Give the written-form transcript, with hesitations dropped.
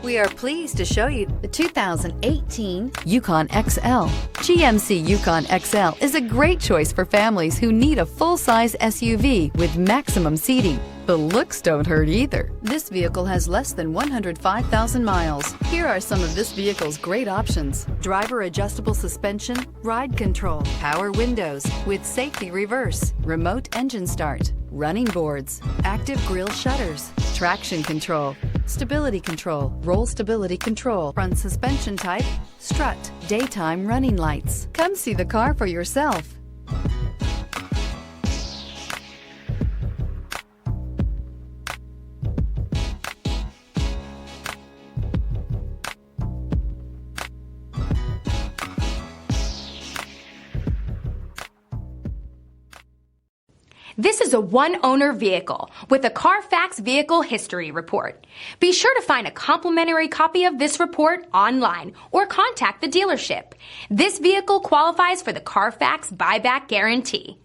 We are pleased to show you the 2018 Yukon XL. GMC Yukon XL is a great choice for families who need a full-size SUV with maximum seating. The looks don't hurt either. This vehicle has less than 105,000 miles. Here are some of this vehicle's great options: driver adjustable suspension, ride control, power windows with safety reverse, remote engine start, running boards, active grille shutters, traction control, stability control, roll stability control, front suspension type, strut, daytime running lights. Come see the car for yourself. This is a one-owner vehicle with a Carfax Vehicle History Report. Be sure to find a complimentary copy of this report online or contact the dealership. This vehicle qualifies for the Carfax Buyback Guarantee.